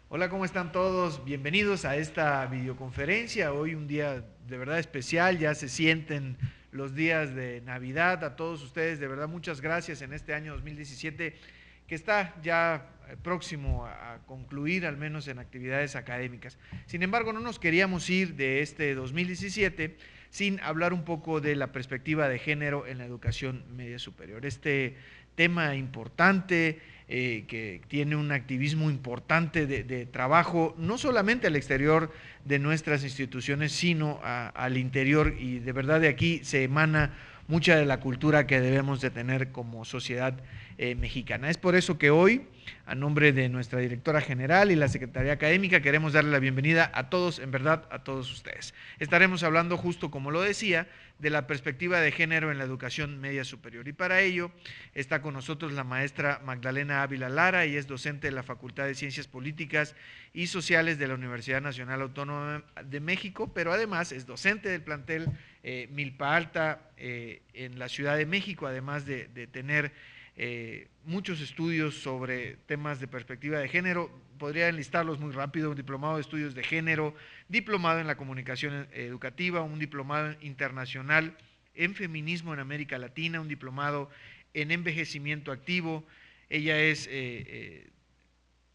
Hola, ¿cómo están todos? Bienvenidos a esta videoconferencia. Hoy un día de verdad especial, ya se sienten los días de Navidad. A todos ustedes, de verdad, muchas gracias en este año 2017 que está ya próximo a concluir, al menos en actividades académicas. Sin embargo, no nos queríamos ir de este 2017 sin hablar un poco de la perspectiva de género en la educación media superior. Este tema importante, que tiene un activismo importante de trabajo, no solamente al exterior de nuestras instituciones, sino al interior, y de verdad de aquí se emana mucha de la cultura que debemos de tener como sociedad mexicana. Es por eso que hoy, a nombre de nuestra directora general y la Secretaría Académica, queremos darle la bienvenida a todos, en verdad, a todos ustedes. Estaremos hablando, justo como lo decía, de la perspectiva de género en la educación media superior. Y para ello está con nosotros la maestra Magdalena Ávila Lara, y es docente de la Facultad de Ciencias Políticas y Sociales de la Universidad Nacional Autónoma de México, pero además es docente del plantel Milpa Alta en la Ciudad de México, además de tener muchos estudios sobre temas de perspectiva de género. Podría enlistarlos muy rápido: un diplomado de estudios de género, diplomado en la comunicación educativa, un diplomado internacional en feminismo en América Latina, un diplomado en envejecimiento activo. Ella es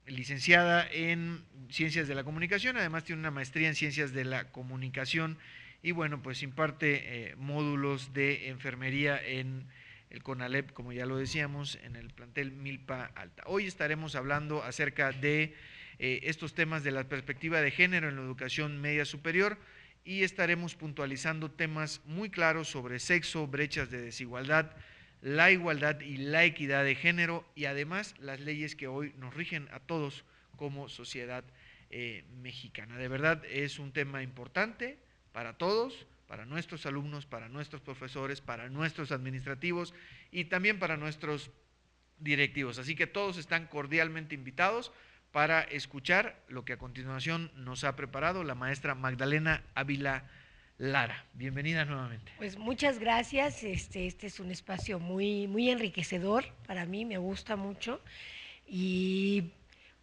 licenciada en Ciencias de la Comunicación, además tiene una maestría en Ciencias de la Comunicación, y bueno, pues imparte módulos de enfermería en el CONALEP, como ya lo decíamos, en el plantel Milpa Alta. Hoy estaremos hablando acerca de estos temas de la perspectiva de género en la educación media superior, y estaremos puntualizando temas muy claros sobre sexo, brechas de desigualdad, la igualdad y la equidad de género, y además las leyes que hoy nos rigen a todos como sociedad mexicana. De verdad es un tema importante para todos, para nuestros alumnos, para nuestros profesores, para nuestros administrativos y también para nuestros directivos. Así que todos están cordialmente invitados para escuchar lo que a continuación nos ha preparado la maestra Magdalena Ávila Lara. Bienvenida nuevamente. Pues muchas gracias. Este es un espacio muy enriquecedor para mí, me gusta mucho. Y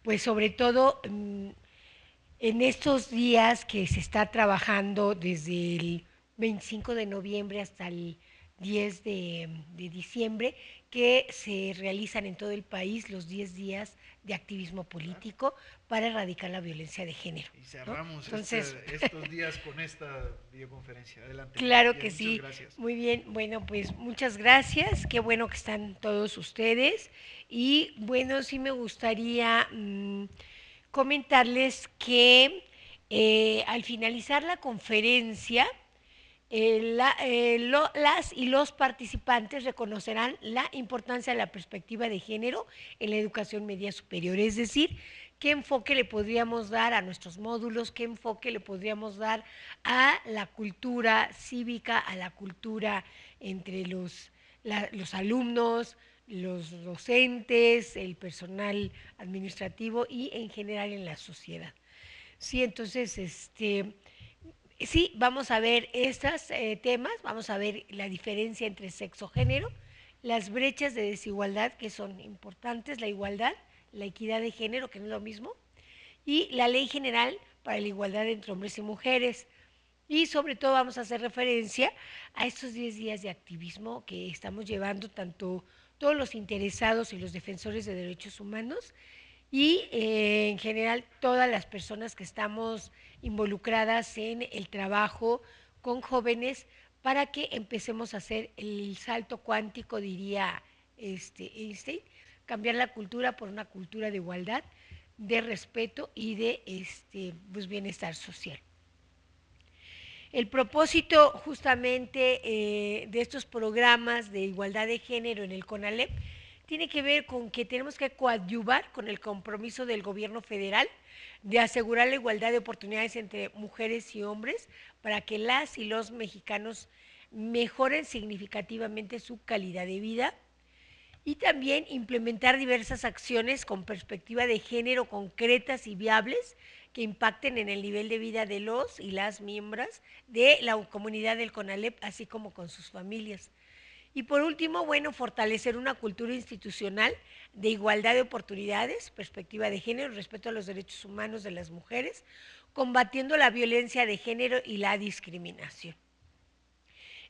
pues sobre todo en estos días que se está trabajando desde el 25 de noviembre hasta el 10 de diciembre, que se realizan en todo el país los 10 días de activismo político para erradicar la violencia de género, Y ¿no? cerramos Entonces, estos días con esta videoconferencia. Adelante. claro Bien, que muchas sí, gracias. muy bien. Bueno, pues muchas gracias. Qué bueno que están todos ustedes. Y bueno, sí me gustaría comentarles que al finalizar la conferencia, las y los participantes reconocerán la importancia de la perspectiva de género en la educación media superior, es decir, qué enfoque le podríamos dar a nuestros módulos, qué enfoque le podríamos dar a la cultura cívica, a la cultura entre los alumnos, los docentes, el personal administrativo y en general en la sociedad. Sí, entonces, sí, vamos a ver estos temas, vamos a ver la diferencia entre sexo-género, las brechas de desigualdad que son importantes, la igualdad, la equidad de género, que no es lo mismo, y la ley general para la igualdad entre hombres y mujeres. Y sobre todo vamos a hacer referencia a estos 10 días de activismo que estamos llevando tanto todos los interesados y los defensores de derechos humanos y en general todas las personas que estamos involucradas en el trabajo con jóvenes para que empecemos a hacer el salto cuántico, diría Einstein, cambiar la cultura por una cultura de igualdad, de respeto y de pues, bienestar social. El propósito justamente de estos programas de igualdad de género en el CONALEP tiene que ver con que tenemos que coadyuvar con el compromiso del gobierno federal de asegurar la igualdad de oportunidades entre mujeres y hombres para que las y los mexicanos mejoren significativamente su calidad de vida y también implementar diversas acciones con perspectiva de género concretas y viables que impacten en el nivel de vida de los y las miembros de la comunidad del CONALEP, así como con sus familias. Y por último, bueno, fortalecer una cultura institucional de igualdad de oportunidades, perspectiva de género, respeto a los derechos humanos de las mujeres, combatiendo la violencia de género y la discriminación.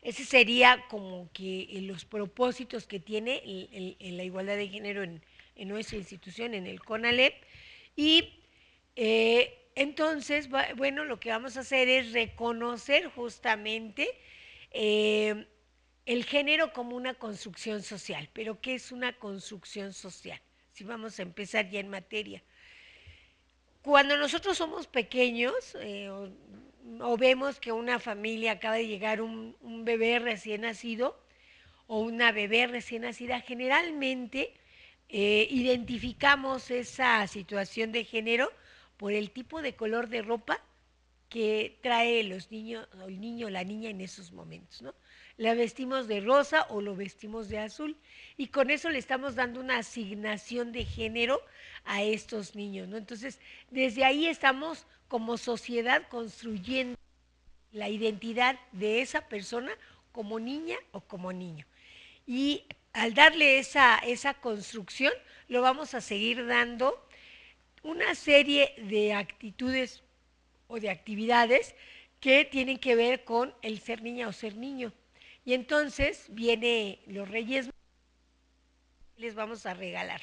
Ese sería como que los propósitos que tiene la igualdad de género en nuestra institución, en el CONALEP. Y entonces, bueno, lo que vamos a hacer es reconocer justamente el género como una construcción social. Pero ¿qué es una construcción social? Si vamos a empezar ya en materia. Cuando nosotros somos pequeños o vemos que una familia acaba de llegar un bebé recién nacido o una bebé recién nacida, generalmente identificamos esa situación de género por el tipo de color de ropa que trae los niños, el niño o la niña en esos momentos, ¿no? La vestimos de rosa o lo vestimos de azul y con eso le estamos dando una asignación de género a estos niños, ¿no? Entonces, desde ahí estamos como sociedad construyendo la identidad de esa persona como niña o como niño. Y al darle esa construcción, lo vamos a seguir dando una serie de actitudes o de actividades que tienen que ver con el ser niña o ser niño. Y entonces viene los Reyes, les vamos a regalar.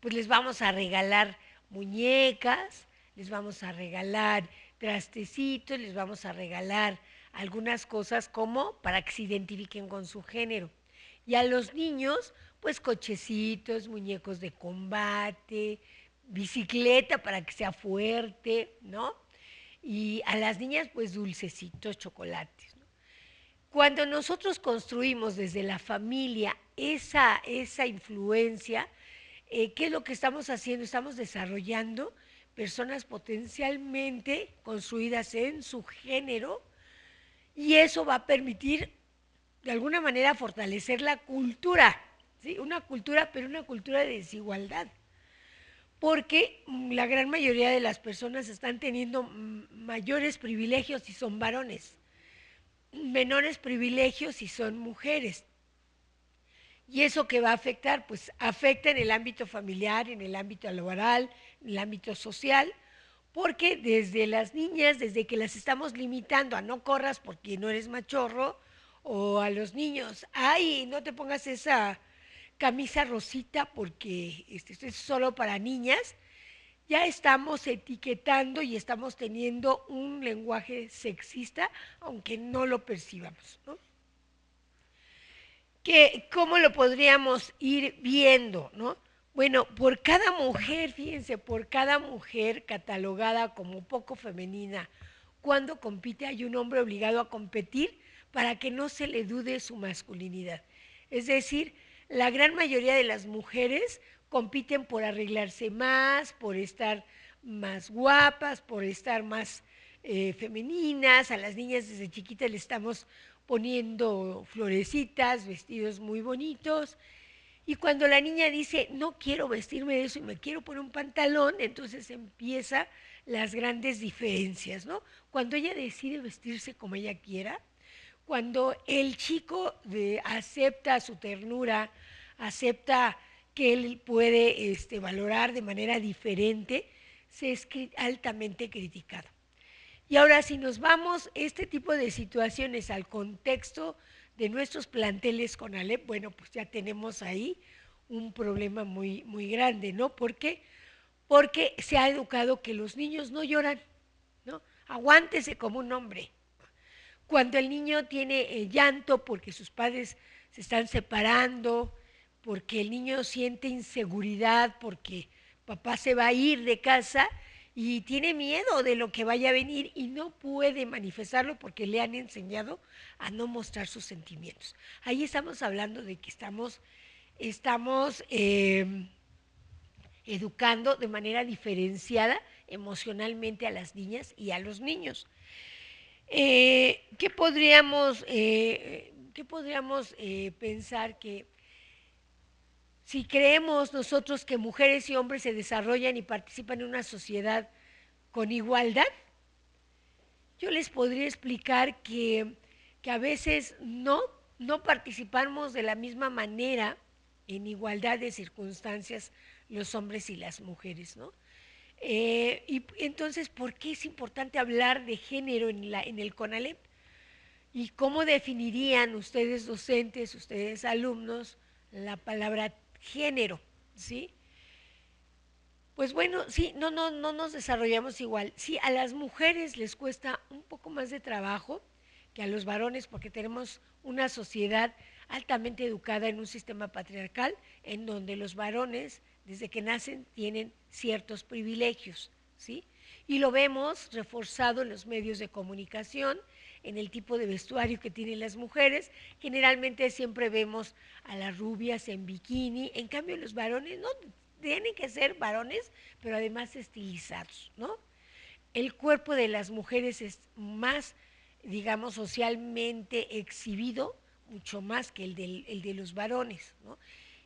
Pues les vamos a regalar muñecas, les vamos a regalar trastecitos, les vamos a regalar algunas cosas como para que se identifiquen con su género. Y a los niños, pues cochecitos, muñecos de combate, bicicleta para que sea fuerte, ¿no? Y a las niñas, pues dulcecitos, chocolates, ¿no? Cuando nosotros construimos desde la familia esa influencia, ¿qué es lo que estamos haciendo? Estamos desarrollando personas potencialmente construidas en su género y eso va a permitir de alguna manera fortalecer la cultura, ¿sí? Una cultura, pero una cultura de desigualdad. Porque la gran mayoría de las personas están teniendo mayores privilegios si son varones, menores privilegios si son mujeres. ¿Y eso qué va a afectar? Pues afecta en el ámbito familiar, en el ámbito laboral, en el ámbito social, porque desde las niñas, desde que las estamos limitando a no corras porque no eres machorro, o a los niños, ay, no te pongas esa camisa rosita porque esto es solo para niñas, ya estamos etiquetando y estamos teniendo un lenguaje sexista, aunque no lo percibamos, ¿no? ¿Cómo lo podríamos ir viendo, no? Bueno, por cada mujer, fíjense, por cada mujer catalogada como poco femenina, cuando compite hay un hombre obligado a competir para que no se le dude su masculinidad. Es decir, la gran mayoría de las mujeres compiten por arreglarse más, por estar más guapas, por estar más femeninas. A las niñas desde chiquitas le estamos poniendo florecitas, vestidos muy bonitos. Y cuando la niña dice, no quiero vestirme de eso y me quiero poner un pantalón, entonces empieza las grandes diferencias, ¿no? Cuando ella decide vestirse como ella quiera, cuando el chico acepta su ternura, acepta que él puede valorar de manera diferente, se es altamente criticado. Y ahora si nos vamos este tipo de situaciones al contexto de nuestros planteles con Alep, bueno, pues ya tenemos ahí un problema muy, muy grande, ¿no? ¿Por qué? Porque se ha educado que los niños no lloran, ¿no? Aguántese como un hombre. Cuando el niño tiene llanto porque sus padres se están separando, porque el niño siente inseguridad, porque papá se va a ir de casa y tiene miedo de lo que vaya a venir y no puede manifestarlo porque le han enseñado a no mostrar sus sentimientos. Ahí estamos hablando de que estamos educando de manera diferenciada emocionalmente a las niñas y a los niños. ¿Qué podríamos pensar que si creemos nosotros que mujeres y hombres se desarrollan y participan en una sociedad con igualdad? Yo les podría explicar que a veces no no participamos de la misma manera en igualdad de circunstancias los hombres y las mujeres, ¿no? Y entonces, ¿por qué es importante hablar de género en el CONALEP? ¿Y cómo definirían ustedes docentes, ustedes alumnos, la palabra género? ¿Sí? Pues bueno, sí, no nos desarrollamos igual. Sí, a las mujeres les cuesta un poco más de trabajo que a los varones porque tenemos una sociedad altamente educada en un sistema patriarcal en donde los varones desde que nacen tienen ciertos privilegios, ¿sí? Y lo vemos reforzado en los medios de comunicación, en el tipo de vestuario que tienen las mujeres. Generalmente siempre vemos a las rubias en bikini, en cambio los varones no tienen que ser varones, pero además estilizados, ¿no? El cuerpo de las mujeres es más, digamos, socialmente exhibido, mucho más que el de los varones, ¿no?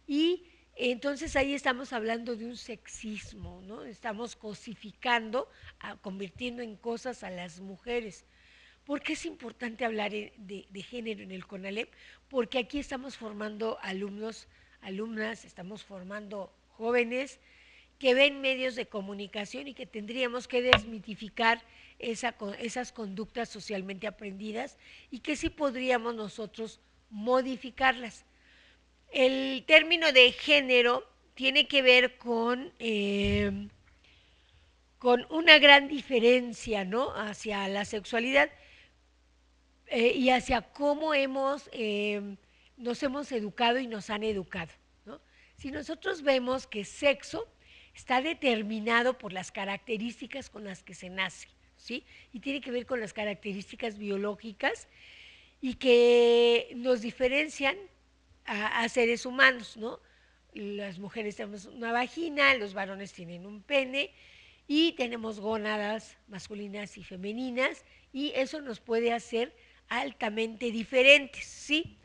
Y entonces ahí estamos hablando de un sexismo, ¿no? Estamos cosificando, convirtiendo en cosas a las mujeres. ¿Por qué es importante hablar de género en el CONALEP? Porque aquí estamos formando alumnos, alumnas, estamos formando jóvenes que ven medios de comunicación y que tendríamos que desmitificar esas conductas socialmente aprendidas y que sí podríamos nosotros modificarlas. El término de género tiene que ver con una gran diferencia, ¿no?, hacia la sexualidad y hacia cómo nos hemos educado y nos han educado, ¿no? Si nosotros vemos que sexo está determinado por las características con las que se nace, ¿sí? Y tiene que ver con las características biológicas y que nos diferencian a seres humanos, ¿no? Las mujeres tenemos una vagina, los varones tienen un pene y tenemos gónadas masculinas y femeninas y eso nos puede hacer altamente diferentes, ¿sí?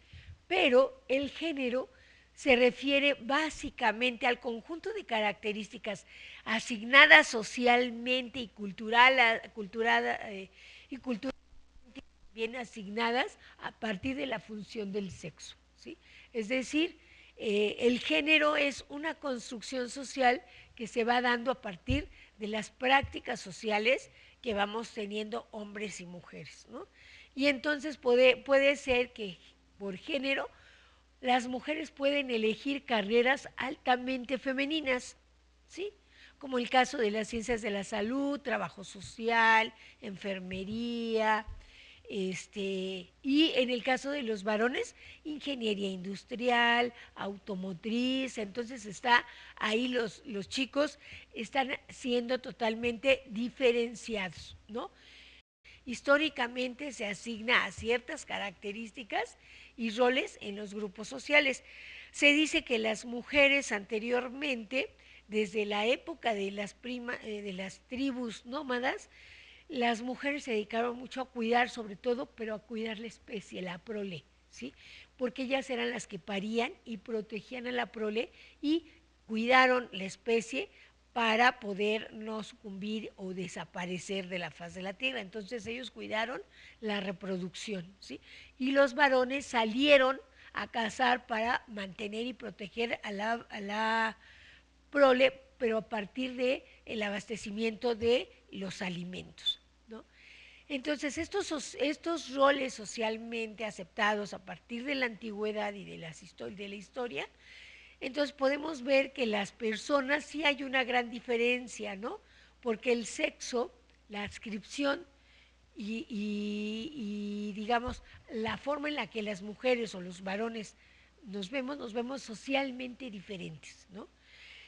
Pero el género se refiere básicamente al conjunto de características asignadas socialmente y culturalmente bien asignadas a partir de la función del sexo, ¿sí? Es decir, el género es una construcción social que se va dando a partir de las prácticas sociales que vamos teniendo hombres y mujeres, ¿no? Y entonces puede ser que por género las mujeres pueden elegir carreras altamente femeninas, ¿sí? Como el caso de las ciencias de la salud, trabajo social, enfermería, y en el caso de los varones, ingeniería industrial, automotriz, entonces está ahí los chicos están siendo totalmente diferenciados, ¿no? Históricamente se asigna a ciertas características y roles en los grupos sociales. Se dice que las mujeres anteriormente, desde la época de de las tribus nómadas, las mujeres se dedicaron mucho a cuidar, sobre todo, pero a cuidar la especie, la prole, ¿sí? Porque ellas eran las que parían y protegían a la prole y cuidaron la especie para poder no sucumbir o desaparecer de la faz de la tierra. Entonces ellos cuidaron la reproducción, ¿sí? Y los varones salieron a cazar para mantener y proteger a la prole, pero a partir del abastecimiento de los alimentos, ¿no? Entonces, estos roles socialmente aceptados a partir de la antigüedad y de la historia, entonces podemos ver que las personas sí hay una gran diferencia, ¿no? Porque el sexo, la adscripción y digamos, la forma en la que las mujeres o los varones nos vemos socialmente diferentes, ¿no?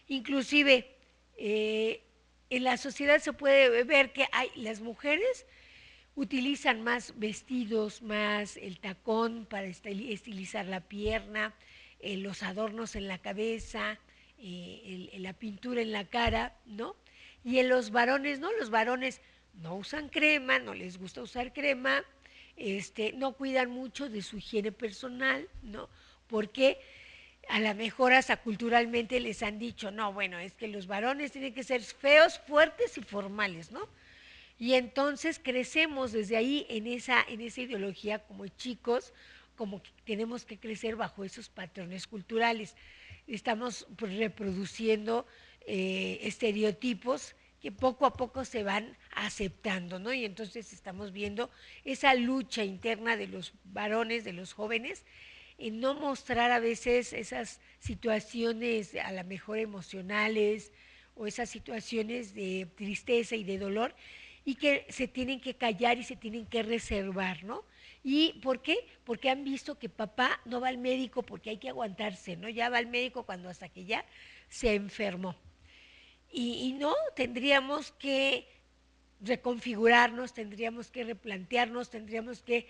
Inclusive, en la sociedad se puede ver que las mujeres utilizan más vestidos, más el tacón para estilizar la pierna, los adornos en la cabeza, la pintura en la cara, ¿no? Y en los varones, ¿no? Los varones no usan crema, no les gusta usar crema, no cuidan mucho de su higiene personal, ¿no? Porque a lo mejor hasta culturalmente les han dicho, no, bueno, es que los varones tienen que ser feos, fuertes y formales, ¿no? Y entonces crecemos desde ahí en esa ideología como chicos como que tenemos que crecer bajo esos patrones culturales. Estamos pues, reproduciendo estereotipos que poco a poco se van aceptando, ¿no? Y entonces estamos viendo esa lucha interna de los varones, de los jóvenes, en no mostrar a veces esas situaciones a lo mejor emocionales o esas situaciones de tristeza y de dolor y que se tienen que callar y se tienen que reservar, ¿no? ¿Y por qué? Porque han visto que papá no va al médico porque hay que aguantarse, ¿no? Ya va al médico cuando hasta que ya se enfermó. Y no, tendríamos que reconfigurarnos, tendríamos que replantearnos, tendríamos que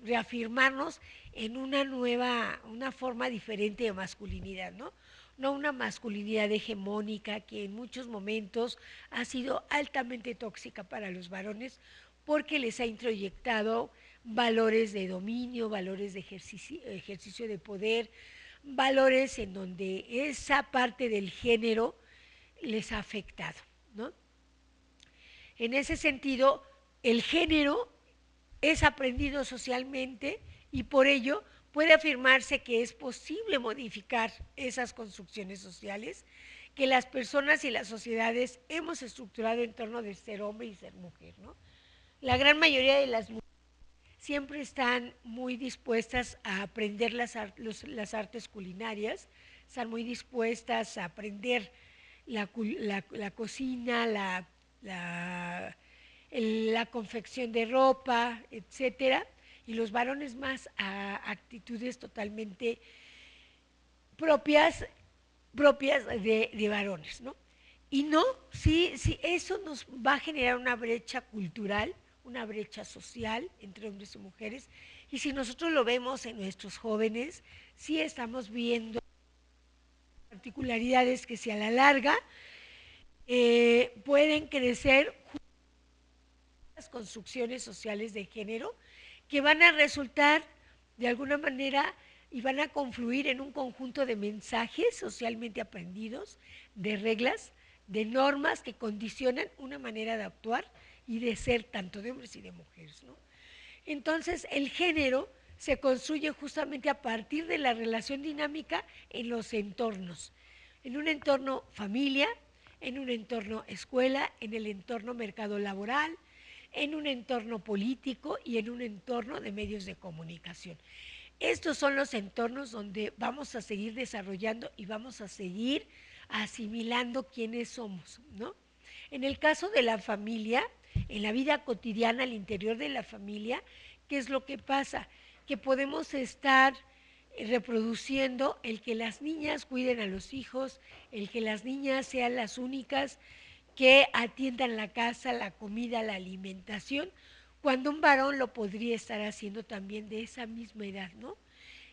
reafirmarnos en una nueva, una forma diferente de masculinidad, ¿no? No una masculinidad hegemónica que en muchos momentos ha sido altamente tóxica para los varones porque les ha introyectado valores de dominio, valores de ejercicio de poder, valores en donde esa parte del género les ha afectado, ¿no? En ese sentido, el género es aprendido socialmente y por ello puede afirmarse que es posible modificar esas construcciones sociales que las personas y las sociedades hemos estructurado en torno de ser hombre y ser mujer, ¿no? La gran mayoría de las mujeres siempre están muy dispuestas a aprender las artes culinarias, están muy dispuestas a aprender la cocina, la confección de ropa, etcétera, y los varones más a actitudes totalmente propias de varones, ¿no? Y no, sí, eso nos va a generar una brecha cultural, una brecha social entre hombres y mujeres, y si nosotros lo vemos en nuestros jóvenes, sí estamos viendo particularidades que si a la larga pueden crecer las construcciones sociales de género que van a resultar de alguna manera y van a confluir en un conjunto de mensajes socialmente aprendidos, de reglas, de normas que condicionan una manera de actuar y de ser tanto de hombres y de mujeres, ¿no? Entonces, el género se construye justamente a partir de la relación dinámica en los entornos. En un entorno familia, en un entorno escuela, en el entorno mercado laboral, en un entorno político y en un entorno de medios de comunicación. Estos son los entornos donde vamos a seguir desarrollando y vamos a seguir asimilando quiénes somos, ¿no? En el caso de la familia, en la vida cotidiana, al interior de la familia, ¿qué es lo que pasa? Que podemos estar reproduciendo el que las niñas cuiden a los hijos, el que las niñas sean las únicas que atiendan la casa, la comida, la alimentación, cuando un varón lo podría estar haciendo también de esa misma edad, ¿no?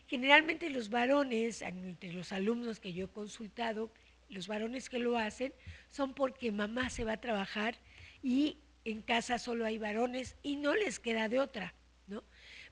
Generalmente los varones, entre los alumnos que yo he consultado, los varones que lo hacen son porque mamá se va a trabajar y en casa solo hay varones y no les queda de otra, ¿no?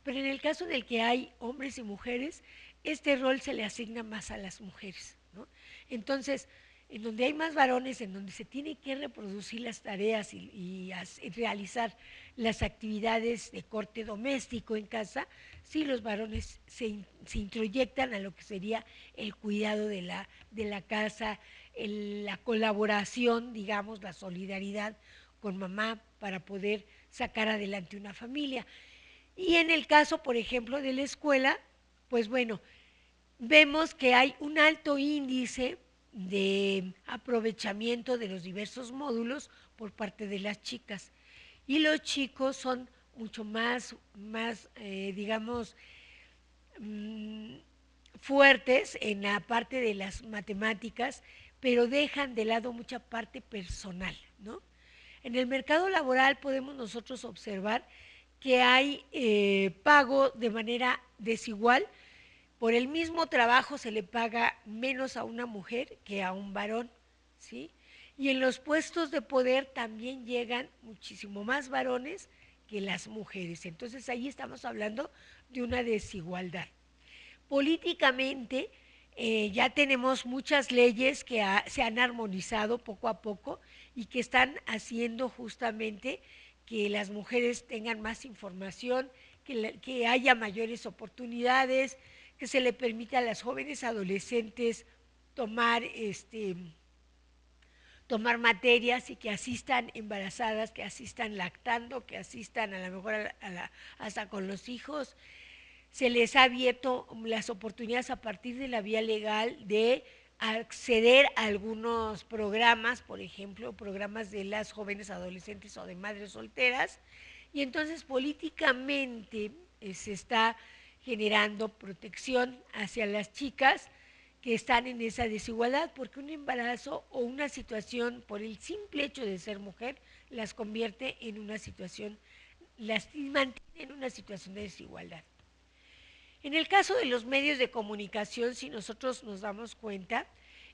Pero en el caso en el que hay hombres y mujeres, este rol se le asigna más a las mujeres, ¿no? Entonces, en donde hay más varones, en donde se tiene que reproducir las tareas y realizar las actividades de corte doméstico en casa, sí los varones se introyectan a lo que sería el cuidado de la casa, la colaboración, digamos, la solidaridad con mamá para poder sacar adelante una familia. Y en el caso, por ejemplo, de la escuela, pues bueno, vemos que hay un alto índice de aprovechamiento de los diversos módulos por parte de las chicas. Y los chicos son mucho más digamos, fuertes en la parte de las matemáticas, pero dejan de lado mucha parte personal, ¿no? En el mercado laboral podemos nosotros observar que hay pago de manera desigual. Por el mismo trabajo se le paga menos a una mujer que a un varón, ¿sí? Y en los puestos de poder también llegan muchísimo más varones que las mujeres. Entonces ahí estamos hablando de una desigualdad. Políticamente ya tenemos muchas leyes que se han armonizado poco a poco y que están haciendo justamente que las mujeres tengan más información, que haya mayores oportunidades, que se le permita a las jóvenes adolescentes tomar, tomar materias y que asistan embarazadas, que asistan lactando, que asistan a lo mejor hasta con los hijos. Se les ha abierto las oportunidades a partir de la vía legal de acceder a algunos programas, por ejemplo, programas de las jóvenes adolescentes o de madres solteras, y entonces políticamente se está generando protección hacia las chicas que están en esa desigualdad, porque un embarazo o una situación por el simple hecho de ser mujer las convierte en una situación, las mantiene en una situación de desigualdad. En el caso de los medios de comunicación, si nosotros nos damos cuenta,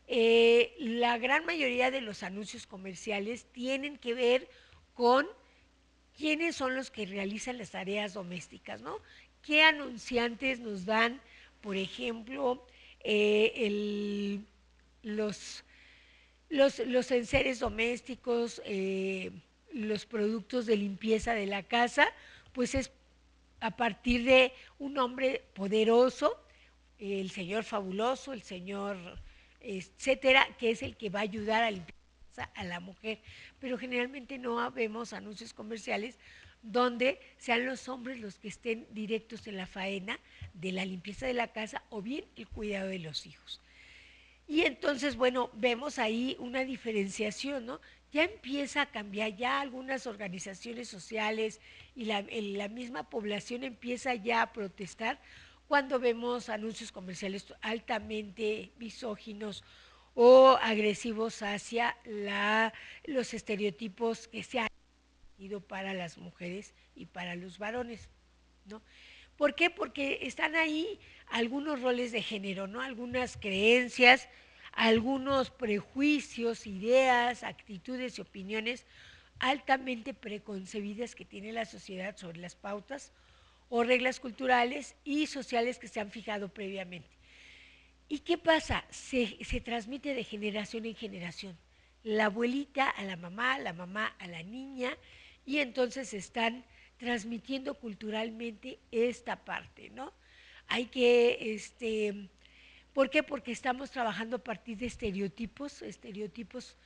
la gran mayoría de los anuncios comerciales tienen que ver con quiénes son los que realizan las tareas domésticas, ¿no? ¿Qué anunciantes nos dan, por ejemplo, los, los enseres domésticos, los productos de limpieza de la casa? Pues es a partir de un hombre poderoso, el señor fabuloso, el señor etcétera, que es el que va a ayudar a limpiar a la mujer. Pero generalmente no vemos anuncios comerciales donde sean los hombres los que estén directos en la faena de la limpieza de la casa o bien el cuidado de los hijos. Y entonces, bueno, vemos ahí una diferenciación, ¿no? Ya empieza a cambiar, ya algunas organizaciones sociales y la misma población empieza ya a protestar cuando vemos anuncios comerciales altamente misóginos o agresivos hacia los estereotipos que se han ido para las mujeres y para los varones, ¿no? ¿Por qué? Porque están ahí algunos roles de género, ¿no? Algunas creencias, algunos prejuicios, ideas, actitudes y opiniones altamente preconcebidas que tiene la sociedad sobre las pautas o reglas culturales y sociales que se han fijado previamente. ¿Y qué pasa? Se transmite de generación en generación. La abuelita a la mamá a la niña, y entonces están transmitiendo culturalmente esta parte, ¿no? Hay que, ¿por qué? Porque estamos trabajando a partir de estereotipos. Estereotipos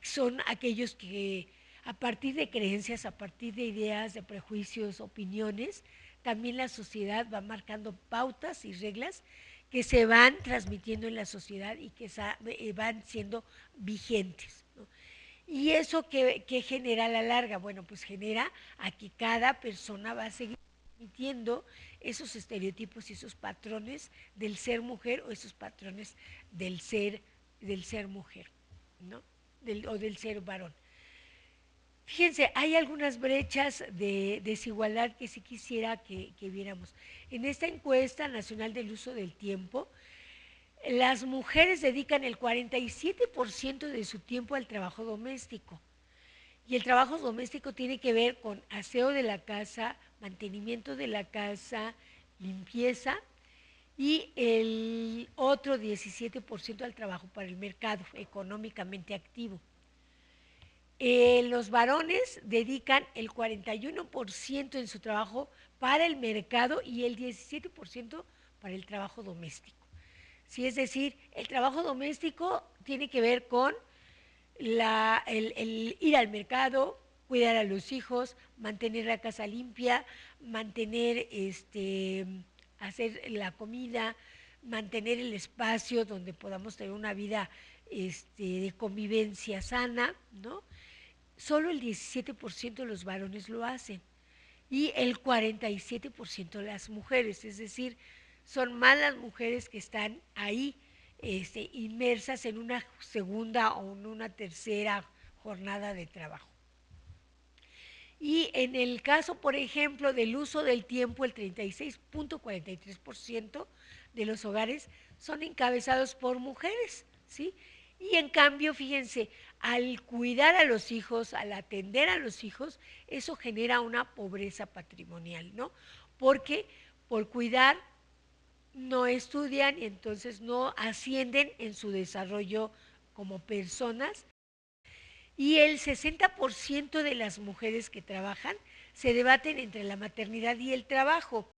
son aquellos que a partir de creencias, a partir de ideas, de prejuicios, opiniones, también la sociedad va marcando pautas y reglas que se van transmitiendo en la sociedad y que van siendo vigentes, ¿no? ¿Y eso qué genera a la larga? Bueno, pues genera a que cada persona va a seguir transmitiendo esos estereotipos y esos patrones del ser mujer o esos patrones del ser mujer, ¿no? O del ser varón. Fíjense, hay algunas brechas de desigualdad que sí quisiera que viéramos. En esta encuesta nacional del uso del tiempo, las mujeres dedican el 47% de su tiempo al trabajo doméstico. Y el trabajo doméstico tiene que ver con aseo de la casa, mantenimiento de la casa, limpieza, y el otro 17% al trabajo para el mercado económicamente activo. Los varones dedican el 41% en su trabajo para el mercado y el 17% para el trabajo doméstico. Sí, es decir, el trabajo doméstico tiene que ver con el ir al mercado, cuidar a los hijos, mantener la casa limpia, mantener, hacer la comida, mantener el espacio donde podamos tener una vida de convivencia sana, ¿no? Solo el 17% de los varones lo hacen y el 47% las mujeres, es decir, son más las mujeres que están ahí inmersas en una segunda o en una tercera jornada de trabajo. Y en el caso, por ejemplo, del uso del tiempo, el 36.43% de los hogares son encabezados por mujeres, ¿sí? Y en cambio, fíjense, al cuidar a los hijos, al atender a los hijos, eso genera una pobreza patrimonial, ¿no? Porque por cuidar no estudian y entonces no ascienden en su desarrollo como personas. Y el 60% de las mujeres que trabajan se debaten entre la maternidad y el trabajo.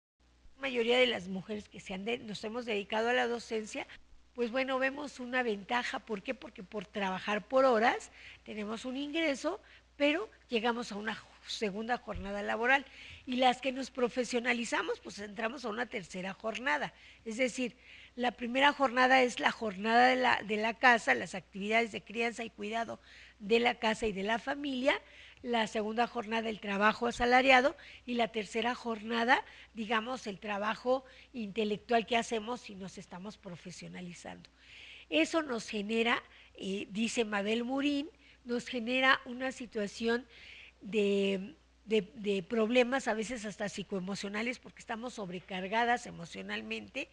La mayoría de las mujeres que nos hemos dedicado a la docencia, pues bueno, vemos una ventaja. ¿Por qué? Porque por trabajar por horas tenemos un ingreso, pero llegamos a una segunda jornada laboral. Y las que nos profesionalizamos, pues entramos a una tercera jornada. Es decir, la primera jornada es la jornada de la casa, las actividades de crianza y cuidado de la casa y de la familia. La segunda jornada, el trabajo asalariado. Y la tercera jornada, digamos, el trabajo intelectual que hacemos si nos estamos profesionalizando. Eso nos genera, dice Mabel Murín, nos genera una situación de problemas a veces hasta psicoemocionales, porque estamos sobrecargadas emocionalmente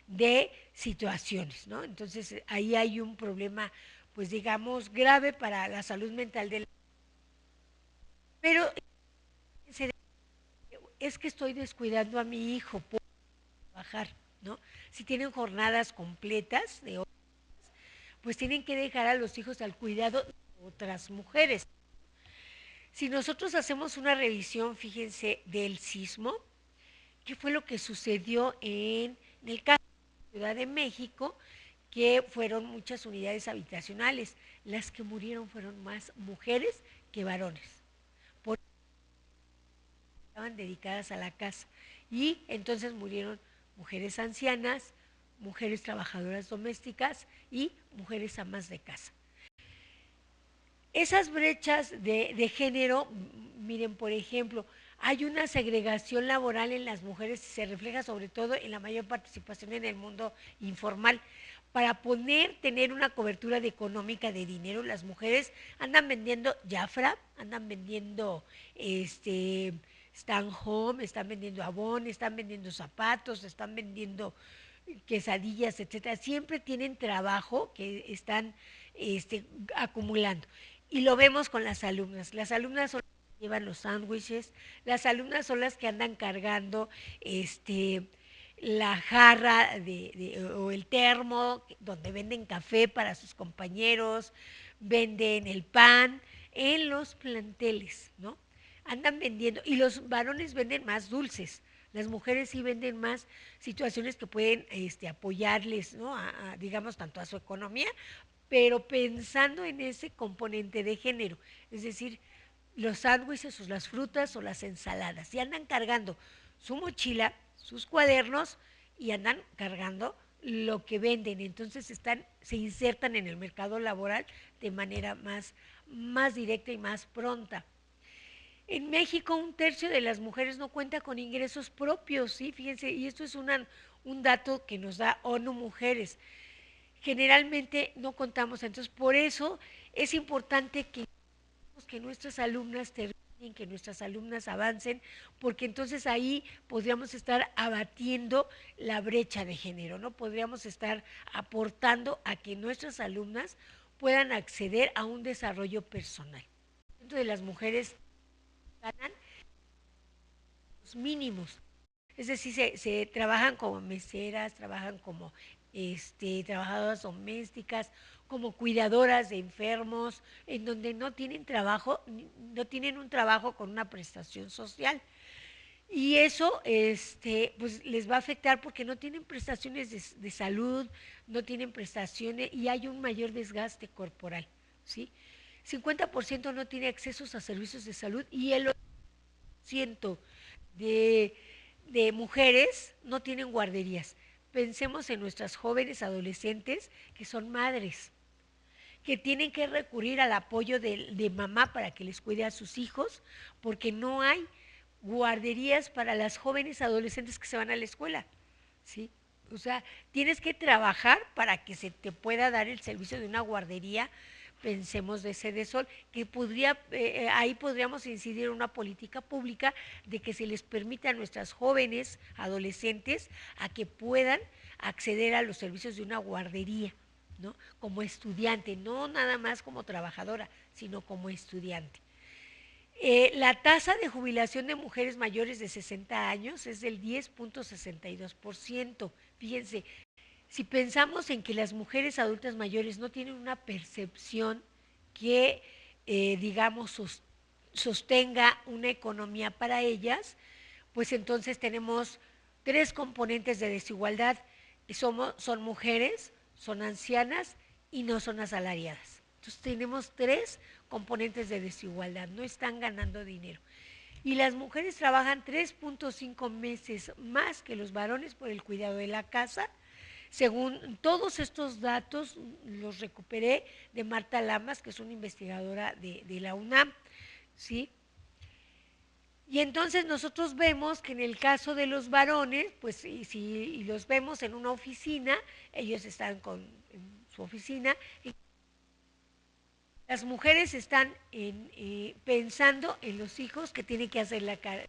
de situaciones, ¿no? Entonces ahí hay un problema, pues digamos, grave para la salud mental de la... Pero es que estoy descuidando a mi hijo por trabajar, ¿no? Si tienen jornadas completas de horas, pues tienen que dejar a los hijos al cuidado de otras mujeres. Si nosotros hacemos una revisión, fíjense, del sismo, ¿qué fue lo que sucedió en el caso de la Ciudad de México? Que fueron muchas unidades habitacionales. Las que murieron fueron más mujeres que varones, porque estaban dedicadas a la casa. Y entonces murieron mujeres ancianas, mujeres trabajadoras domésticas y mujeres amas de casa. Esas brechas de género, miren, por ejemplo, hay una segregación laboral en las mujeres y se refleja sobre todo en la mayor participación en el mundo informal. Para tener una cobertura económica de dinero, las mujeres andan vendiendo Jafra, andan vendiendo Stan Home, están vendiendo Avon, están vendiendo zapatos, están vendiendo quesadillas, etcétera. Siempre tienen trabajo que están acumulando. Y lo vemos con las alumnas. Las alumnas son las que llevan los sándwiches, las alumnas son las que andan cargando la jarra o el termo donde venden café para sus compañeros, venden el pan en los planteles, ¿no? Andan vendiendo, y los varones venden más dulces. Las mujeres sí venden más situaciones que pueden apoyarles, ¿no? Digamos, tanto a su economía, pero pensando en ese componente de género, es decir, los sándwiches o las frutas o las ensaladas, y andan cargando su mochila, sus cuadernos, y andan cargando lo que venden. Entonces se insertan en el mercado laboral de manera más directa y más pronta. En México, un tercio de las mujeres no cuenta con ingresos propios, ¿sí? Fíjense, y esto es un dato que nos da ONU Mujeres. Generalmente no contamos, entonces por eso es importante que nuestras alumnas terminen, que nuestras alumnas avancen, porque entonces ahí podríamos estar abatiendo la brecha de género, ¿no? Podríamos estar aportando a que nuestras alumnas puedan acceder a un desarrollo personal. De las mujeres ganan los mínimos, es decir, se trabajan como meseras, trabajan como trabajadoras domésticas, como cuidadoras de enfermos, en donde no tienen trabajo, no tienen un trabajo con una prestación social. Y eso pues les va a afectar porque no tienen prestaciones de salud, no tienen prestaciones y hay un mayor desgaste corporal, ¿sí? 50% no tiene accesos a servicios de salud y el 80% de, de mujeres no tienen guarderías. Pensemos en nuestras jóvenes adolescentes que son madres, que tienen que recurrir al apoyo de mamá para que les cuide a sus hijos, porque no hay guarderías para las jóvenes adolescentes que se van a la escuela, ¿sí? O sea, tienes que trabajar para que se te pueda dar el servicio de una guardería. Pensemos de Sedesol, que ahí podríamos incidir en una política pública de que se les permita a nuestras jóvenes adolescentes a que puedan acceder a los servicios de una guardería, ¿no? Como estudiante, no nada más como trabajadora, sino como estudiante. La tasa de jubilación de mujeres mayores de 60 años es del 10.62%. Fíjense, si pensamos en que las mujeres adultas mayores no tienen una percepción que, digamos, sostenga una economía para ellas, pues entonces tenemos tres componentes de desigualdad. Son mujeres, son ancianas y no son asalariadas. Entonces tenemos tres componentes de desigualdad, no están ganando dinero. Y las mujeres trabajan 3.5 meses más que los varones por el cuidado de la casa. Según todos estos datos, los recuperé de Marta Lamas, que es una investigadora de la UNAM, ¿sí? Y entonces nosotros vemos que en el caso de los varones, pues si los vemos en una oficina, ellos están en su oficina, y las mujeres están pensando en los hijos que tienen que hacer la cara,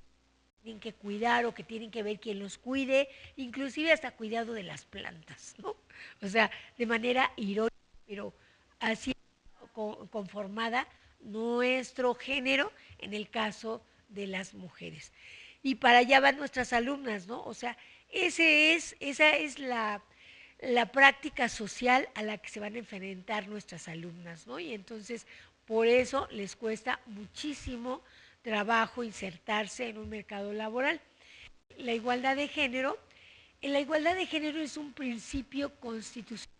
tienen que cuidar o que tienen que ver quién los cuide, inclusive hasta cuidado de las plantas, ¿no? O sea, de manera irónica, pero así conformada nuestro género en el caso de las mujeres. Y para allá van nuestras alumnas, ¿no? O sea, esa es la práctica social a la que se van a enfrentar nuestras alumnas, ¿no? Y entonces, por eso les cuesta muchísimo trabajo insertarse en un mercado laboral. La igualdad de género, la igualdad de género es un principio constitucional,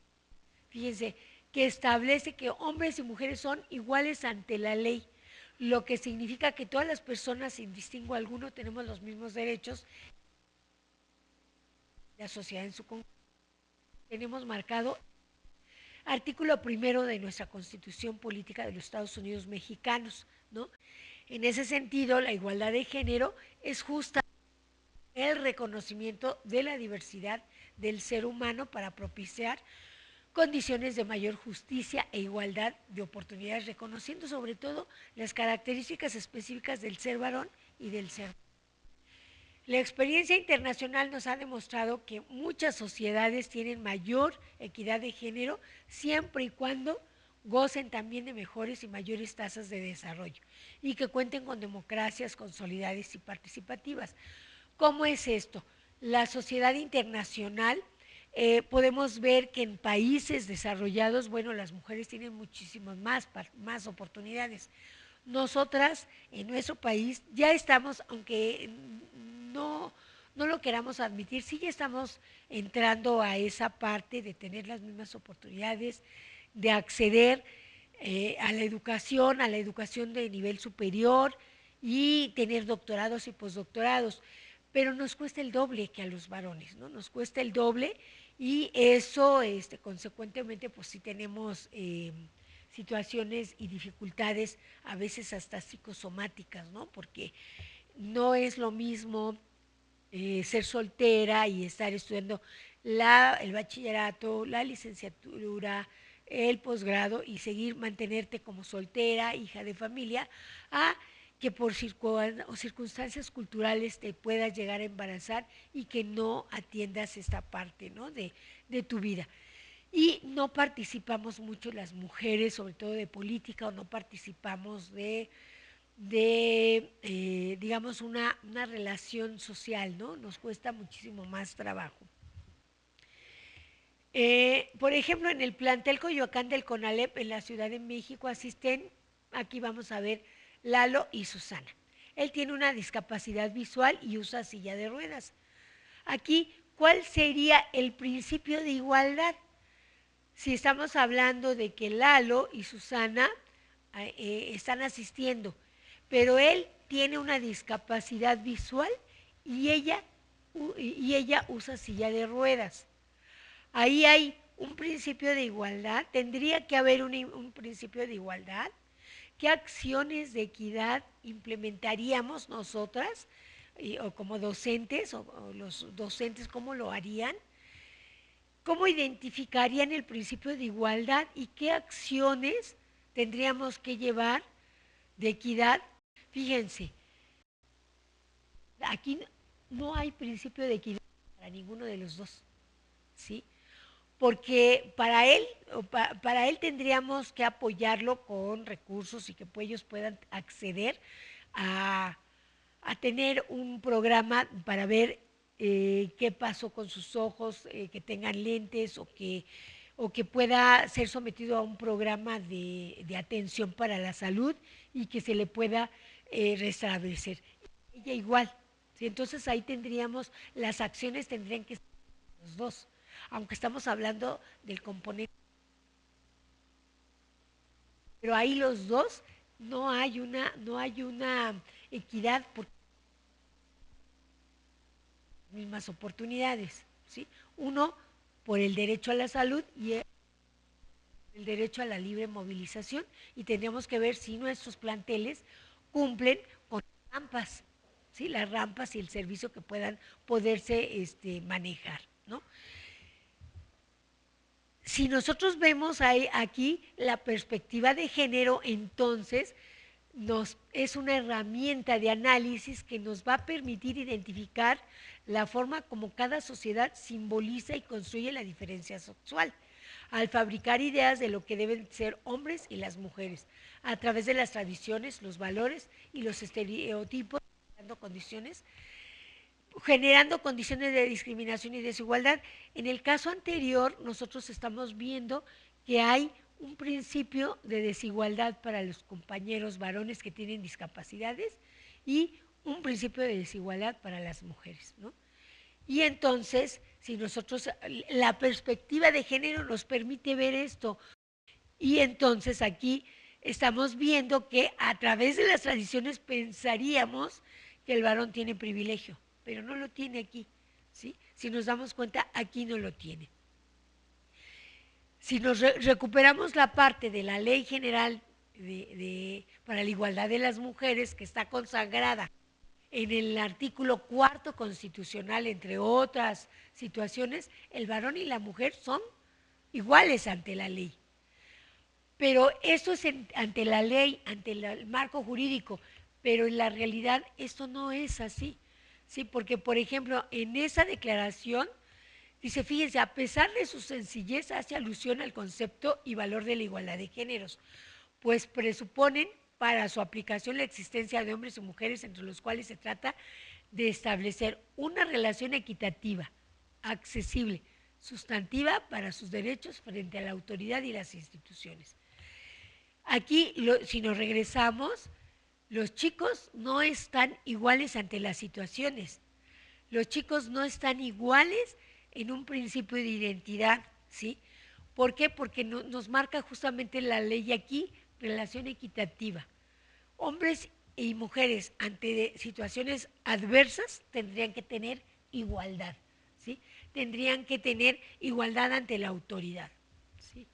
fíjense, que establece que hombres y mujeres son iguales ante la ley, lo que significa que todas las personas, sin distingo alguno, tenemos los mismos derechos. La sociedad en su conjunto tenemos marcado artículo primero de nuestra Constitución Política de los Estados Unidos Mexicanos, ¿no? En ese sentido, la igualdad de género es justa el reconocimiento de la diversidad del ser humano para propiciar condiciones de mayor justicia e igualdad de oportunidades, reconociendo sobre todo las características específicas del ser varón y del ser mujer. La experiencia internacional nos ha demostrado que muchas sociedades tienen mayor equidad de género siempre y cuando gocen también de mejores y mayores tasas de desarrollo y que cuenten con democracias consolidadas y participativas. ¿Cómo es esto? La sociedad internacional, podemos ver que en países desarrollados, bueno, las mujeres tienen muchísimas más oportunidades. Nosotras en nuestro país ya estamos, aunque no lo queramos admitir, sí ya estamos entrando a esa parte de tener las mismas oportunidades, de acceder a la educación de nivel superior y tener doctorados y postdoctorados, pero nos cuesta el doble que a los varones, ¿no? Nos cuesta el doble y eso, consecuentemente, pues sí tenemos situaciones y dificultades, a veces hasta psicosomáticas, ¿no? Porque no es lo mismo ser soltera y estar estudiando el bachillerato, la licenciatura, el posgrado y seguir mantenerte como soltera, hija de familia, a que por circunstancias culturales te puedas llegar a embarazar y que no atiendas esta parte, ¿no? de tu vida. Y no participamos mucho las mujeres, sobre todo de política, o no participamos digamos, una relación social, ¿no? Nos cuesta muchísimo más trabajo. Por ejemplo, en el plantel Coyoacán del CONALEP en la Ciudad de México asisten, aquí vamos a ver, Lalo y Susana. Él tiene una discapacidad visual y usa silla de ruedas. Aquí, ¿cuál sería el principio de igualdad? Si estamos hablando de que Lalo y Susana están asistiendo, pero él tiene una discapacidad visual y ella usa silla de ruedas. Ahí hay un principio de igualdad, tendría que haber un principio de igualdad. ¿Qué acciones de equidad implementaríamos nosotras o como docentes o los docentes cómo lo harían? ¿Cómo identificarían el principio de igualdad y qué acciones tendríamos que llevar de equidad? Fíjense, aquí no hay principio de equidad para ninguno de los dos, ¿sí? Porque para él tendríamos que apoyarlo con recursos y que pues ellos puedan acceder a, a tener un programa para ver qué pasó con sus ojos, que tengan lentes o o que pueda ser sometido a un programa de atención para la salud y que se le pueda restablecer. Ella igual, ¿sí? Entonces ahí tendríamos, las acciones tendrían que ser los dos, aunque estamos hablando del componente, pero ahí los dos no hay una equidad por mismas oportunidades, ¿sí? Uno por el derecho a la salud y el derecho a la libre movilización, y tendríamos que ver si nuestros planteles cumplen con rampas, ¿sí? Las rampas y el servicio que puedan poderse manejar, ¿no? Si nosotros vemos aquí la perspectiva de género, entonces es una herramienta de análisis que nos va a permitir identificar la forma como cada sociedad simboliza y construye la diferencia sexual, al fabricar ideas de lo que deben ser hombres y las mujeres, a través de las tradiciones, los valores y los estereotipos, generando condiciones de discriminación y desigualdad. En el caso anterior, nosotros estamos viendo que hay un principio de desigualdad para los compañeros varones que tienen discapacidades y un principio de desigualdad para las mujeres, ¿no? Y entonces, si nosotros, la perspectiva de género nos permite ver esto, y entonces aquí estamos viendo que a través de las tradiciones pensaríamos que el varón tiene privilegio, pero no lo tiene aquí, ¿sí? Si nos damos cuenta, aquí no lo tiene. Si nos recuperamos la parte de la Ley General para la Igualdad de las Mujeres, que está consagrada en el artículo 4 constitucional, entre otras situaciones, el varón y la mujer son iguales ante la ley. Pero eso es ante la ley, ante el marco jurídico, pero en la realidad esto no es así, ¿sí? Porque, por ejemplo, en esa declaración dice, fíjense, a pesar de su sencillez, hace alusión al concepto y valor de la igualdad de géneros, pues presuponen para su aplicación la existencia de hombres y mujeres entre los cuales se trata de establecer una relación equitativa, accesible, sustantiva para sus derechos frente a la autoridad y las instituciones. Aquí, si nos regresamos, los chicos no están iguales ante las situaciones. Los chicos no están iguales en un principio de identidad, ¿sí? ¿Por qué? Porque nos marca justamente la ley aquí, relación equitativa. Hombres y mujeres ante situaciones adversas tendrían que tener igualdad, ¿sí? Tendrían que tener igualdad ante la autoridad, ¿sí?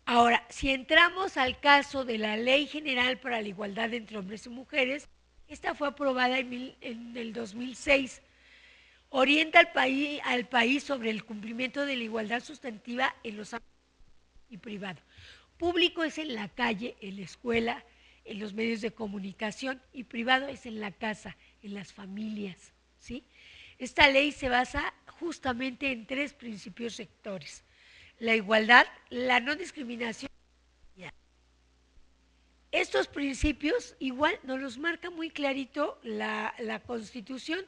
Ahora, si entramos al caso de la Ley General para la Igualdad entre Hombres y Mujeres, esta fue aprobada en el 2006. Orienta al país sobre el cumplimiento de la igualdad sustantiva en los ámbitos y privado. Público es en la calle, en la escuela, en los medios de comunicación, y privado es en la casa, en las familias, ¿sí? Esta ley se basa justamente en 3 principios rectores: la igualdad, la no discriminación. Estos principios igual nos los marca muy clarito la Constitución,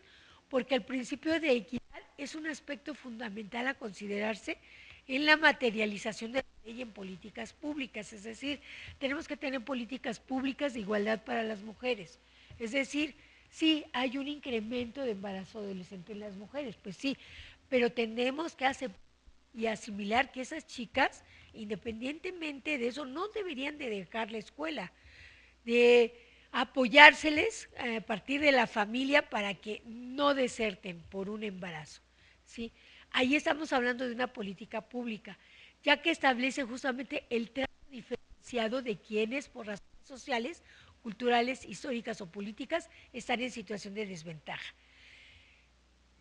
porque el principio de equidad es un aspecto fundamental a considerarse en la materialización de la ley en políticas públicas. Es decir, tenemos que tener políticas públicas de igualdad para las mujeres. Es decir, sí, hay un incremento de embarazo adolescente en las mujeres, pues sí, pero tenemos que aceptar y asimilar que esas chicas, independientemente de eso, no deberían de dejar la escuela, de apoyárseles a partir de la familia para que no deserten por un embarazo, ¿sí? Ahí estamos hablando de una política pública, ya que establece justamente el trato diferenciado de quienes por razones sociales, culturales, históricas o políticas están en situación de desventaja.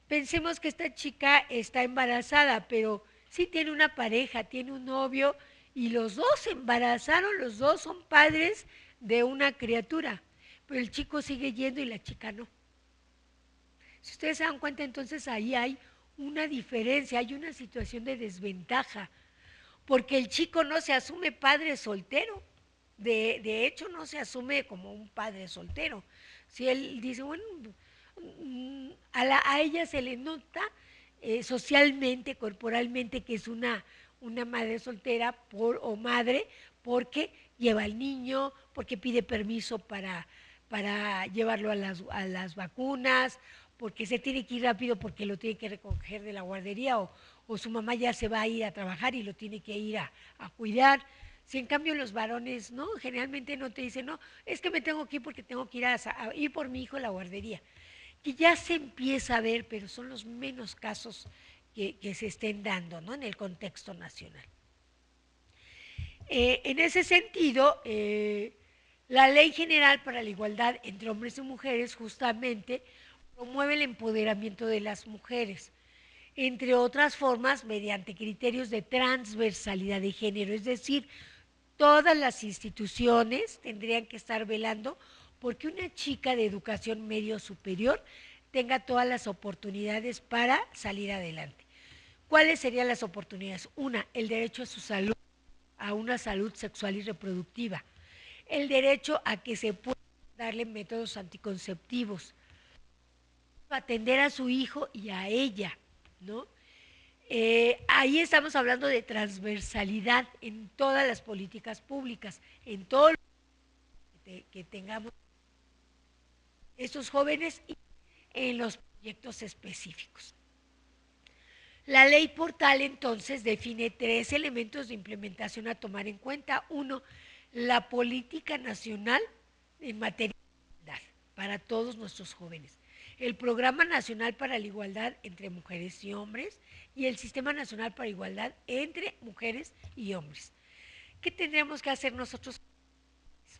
Pensemos que esta chica está embarazada, pero sí tiene una pareja, tiene un novio, y los dos se embarazaron, los dos son padres de una criatura, pero el chico sigue yendo y la chica no. Si ustedes se dan cuenta, entonces ahí hay una diferencia, hay una situación de desventaja, porque el chico no se asume padre soltero, de hecho no se asume como un padre soltero. Si él dice, bueno, a ella se le nota socialmente, corporalmente, que es una una madre soltera o madre porque lleva al niño, porque pide permiso para llevarlo a las vacunas, porque se tiene que ir rápido porque lo tiene que recoger de la guardería o su mamá ya se va a ir a trabajar y lo tiene que ir a cuidar. Si en cambio los varones, ¿no? Generalmente no te dicen, no, es que me tengo que ir porque tengo que ir a ir por mi hijo a la guardería. Que ya se empieza a ver, pero son los menos casos que se estén dando, ¿no? En el contexto nacional. En ese sentido, la Ley General para la Igualdad entre Hombres y Mujeres justamente promueve el empoderamiento de las mujeres, entre otras formas, mediante criterios de transversalidad de género, es decir, todas las instituciones tendrían que estar velando porque una chica de educación medio superior tenga todas las oportunidades para salir adelante. ¿Cuáles serían las oportunidades? Una, el derecho a su salud, a una salud sexual y reproductiva. El derecho a que se pueda darle métodos anticonceptivos, atender a su hijo y a ella, ¿no? Ahí estamos hablando de transversalidad en todas las políticas públicas, en todo lo que tengamos estos jóvenes y en los proyectos específicos. La ley portal entonces define 3 elementos de implementación a tomar en cuenta. Uno, la política nacional en materia de igualdad para todos nuestros jóvenes. El Programa Nacional para la Igualdad entre Mujeres y Hombres y el Sistema Nacional para la Igualdad entre Mujeres y Hombres. ¿Qué tendríamos que hacer nosotros?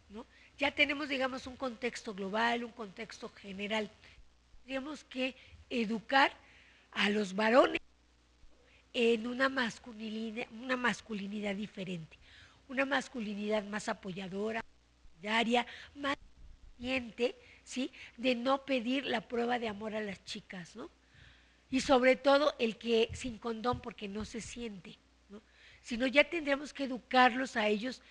¿No? Ya tenemos, digamos, un contexto global, un contexto general. Tendríamos que educar a los varones en una masculinidad diferente, una masculinidad más apoyadora, solidaria, más consciente, ¿sí? De no pedir la prueba de amor a las chicas, ¿no? Y sobre todo el que sin condón porque no se siente, ¿no? Sino ya tendríamos que educarlos a ellos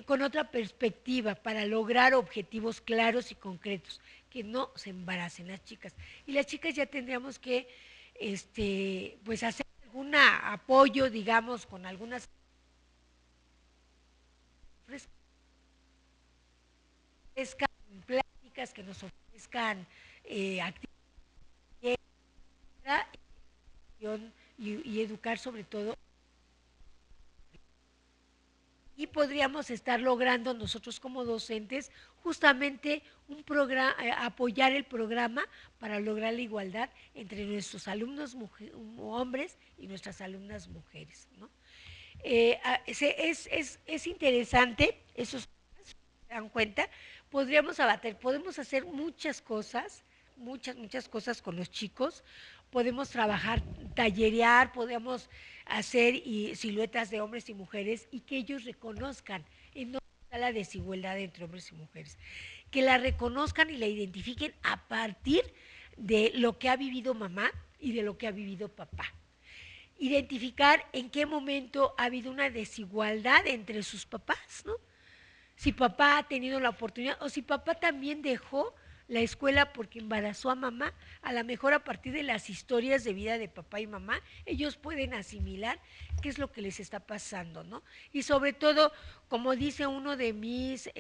con otra perspectiva para lograr objetivos claros y concretos, que no se embaracen las chicas. Y las chicas ya tendríamos que pues hacer algún apoyo, digamos, con algunas pláticas que nos ofrezcan actividades y educar sobre todo. Y podríamos estar logrando nosotros como docentes justamente apoyar el programa para lograr la igualdad entre nuestros alumnos hombres y nuestras alumnas mujeres, ¿no? Es interesante, eso se dan cuenta, podemos hacer muchas cosas con los chicos, podemos trabajar, tallerear, podemos hacer siluetas de hombres y mujeres y que ellos reconozcan en dónde está la desigualdad entre hombres y mujeres, que la reconozcan y la identifiquen a partir de lo que ha vivido mamá y de lo que ha vivido papá. Identificar en qué momento ha habido una desigualdad entre sus papás, ¿no? Si papá ha tenido la oportunidad o si papá también dejó la escuela porque embarazó a mamá, a lo mejor a partir de las historias de vida de papá y mamá, ellos pueden asimilar qué es lo que les está pasando, ¿no? Y sobre todo, como dice uno de mis,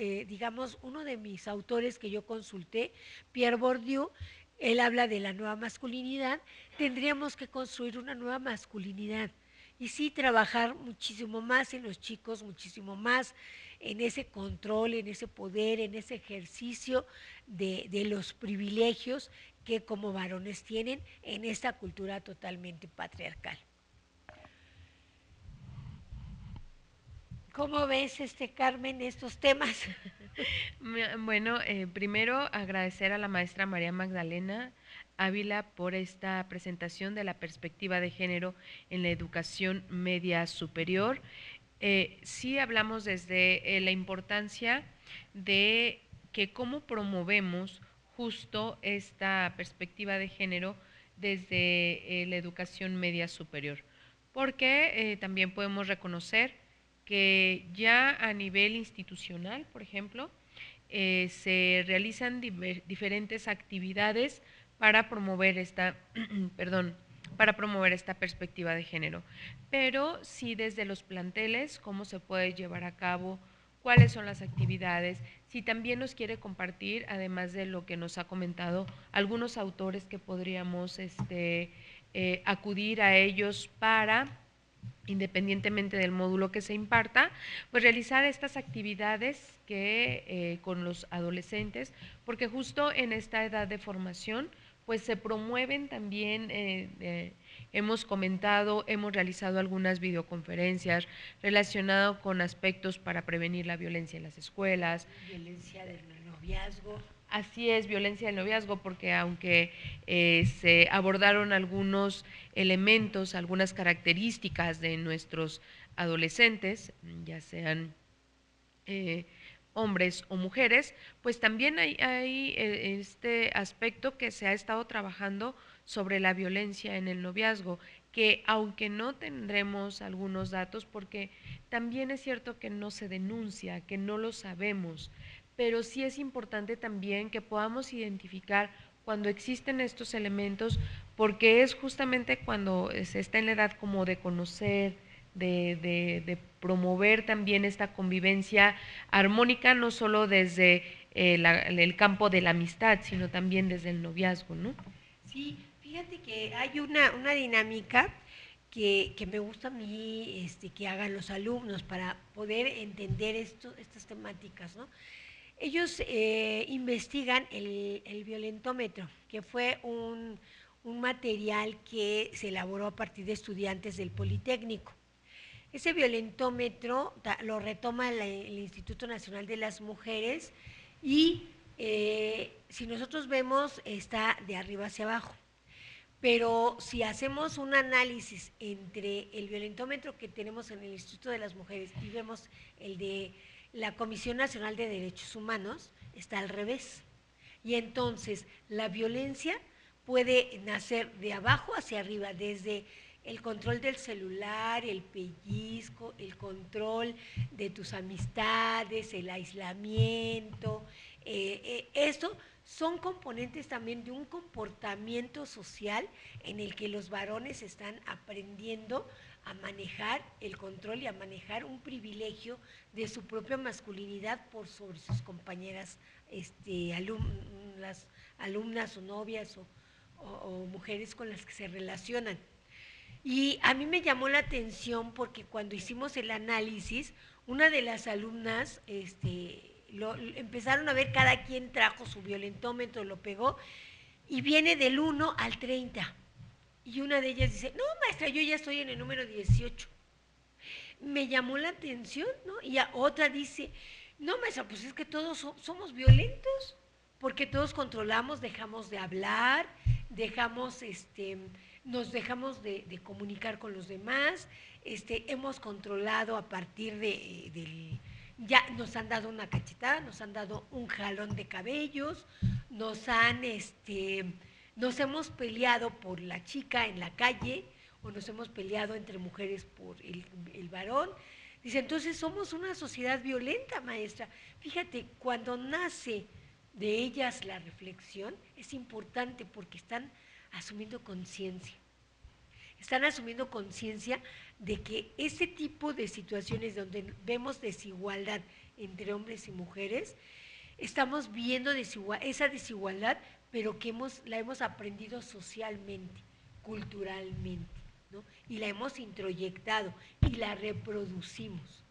uno de mis autores que yo consulté, Pierre Bourdieu, él habla de la nueva masculinidad, tendríamos que construir una nueva masculinidad y sí trabajar muchísimo más en los chicos, muchísimo más en ese control, en ese poder, en ese ejercicio de los privilegios que como varones tienen en esta cultura totalmente patriarcal. ¿Cómo ves, Carmen, estos temas? Bueno, primero agradecer a la maestra María Magdalena Ávila por esta presentación de la perspectiva de género en la educación media superior. Sí hablamos desde la importancia de que cómo promovemos justo esta perspectiva de género desde la educación media superior, porque también podemos reconocer que ya a nivel institucional, por ejemplo, se realizan diferentes actividades para promover esta, perdón, para promover esta perspectiva de género. Pero sí desde los planteles, cómo se puede llevar a cabo, cuáles son las actividades, si también nos quiere compartir, además de lo que nos ha comentado, algunos autores que podríamos acudir a ellos para, independientemente del módulo que se imparta, pues realizar estas actividades que con los adolescentes, porque justo en esta edad de formación, pues se promueven también, hemos comentado, hemos realizado algunas videoconferencias relacionadas con aspectos para prevenir la violencia en las escuelas. Violencia del noviazgo. Así es, violencia del noviazgo, porque aunque se abordaron algunos elementos, algunas características de nuestros adolescentes, ya sean hombres o mujeres, pues también hay este aspecto que se ha estado trabajando sobre la violencia en el noviazgo, que aunque no tendremos algunos datos, porque también es cierto que no se denuncia, que no lo sabemos, pero sí es importante también que podamos identificar cuando existen estos elementos, porque es justamente cuando se está en la edad como de conocer, de promover también esta convivencia armónica, no solo desde el campo de la amistad, sino también desde el noviazgo, ¿no? Sí, fíjate que hay una dinámica que me gusta a mí que hagan los alumnos para poder entender estas temáticas, ¿no? Ellos investigan el violentómetro, que fue un material que se elaboró a partir de estudiantes del Politécnico. Ese violentómetro lo retoma el Instituto Nacional de las Mujeres y si nosotros vemos está de arriba hacia abajo. Pero si hacemos un análisis entre el violentómetro que tenemos en el Instituto de las Mujeres y vemos el de la Comisión Nacional de Derechos Humanos, está al revés. Y entonces la violencia puede nacer de abajo hacia arriba, desde el control del celular, el pellizco, el control de tus amistades, el aislamiento. Esto son componentes también de un comportamiento social en el que los varones están aprendiendo a manejar el control y a manejar un privilegio de su propia masculinidad por sobre sus compañeras, las alumnas o novias o mujeres con las que se relacionan. Y a mí me llamó la atención porque cuando hicimos el análisis, una de las alumnas empezaron a ver cada quien trajo su violentómetro, lo pegó, y viene del 1 al 30. Y una de ellas dice, no, maestra, yo ya estoy en el número 18. Me llamó la atención, ¿no? Y otra dice, no, maestra, pues es que todos somos violentos, porque todos controlamos, dejamos de hablar, nos dejamos de comunicar con los demás, hemos controlado a partir ya nos han dado una cachetada, nos han dado un jalón de cabellos, nos hemos peleado por la chica en la calle, o nos hemos peleado entre mujeres por el varón. Dice, entonces somos una sociedad violenta, maestra. Fíjate, cuando nace de ellas la reflexión, es importante porque están asumiendo conciencia. Están asumiendo conciencia de que ese tipo de situaciones donde vemos desigualdad entre hombres y mujeres, estamos viendo esa desigualdad, pero que la hemos aprendido socialmente, culturalmente, ¿no? Y la hemos introyectado y la reproducimos.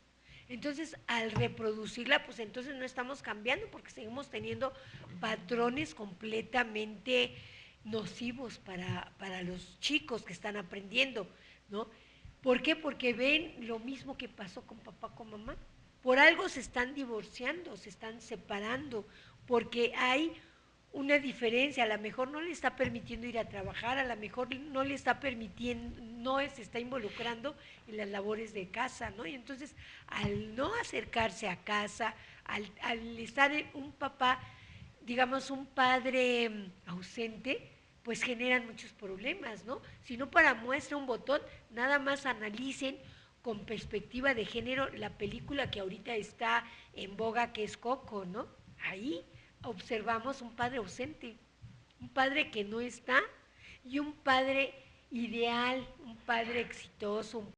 Entonces, al reproducirla, pues entonces no estamos cambiando porque seguimos teniendo patrones completamente nocivos para los chicos que están aprendiendo, ¿no? ¿Por qué? Porque ven lo mismo que pasó con papá, con mamá. Por algo se están divorciando, se están separando, porque hay una diferencia, a lo mejor no le está permitiendo ir a trabajar, a lo mejor no le está permitiendo, no se está involucrando en las labores de casa, ¿no? Y entonces, al no acercarse a casa, al estar un papá, digamos, un padre ausente, pues generan muchos problemas, ¿no? Si no, para muestra un botón, nada más analicen con perspectiva de género la película que ahorita está en boga, que es Coco, ¿no? Ahí observamos un padre ausente, un padre que no está y un padre ideal, un padre exitoso, un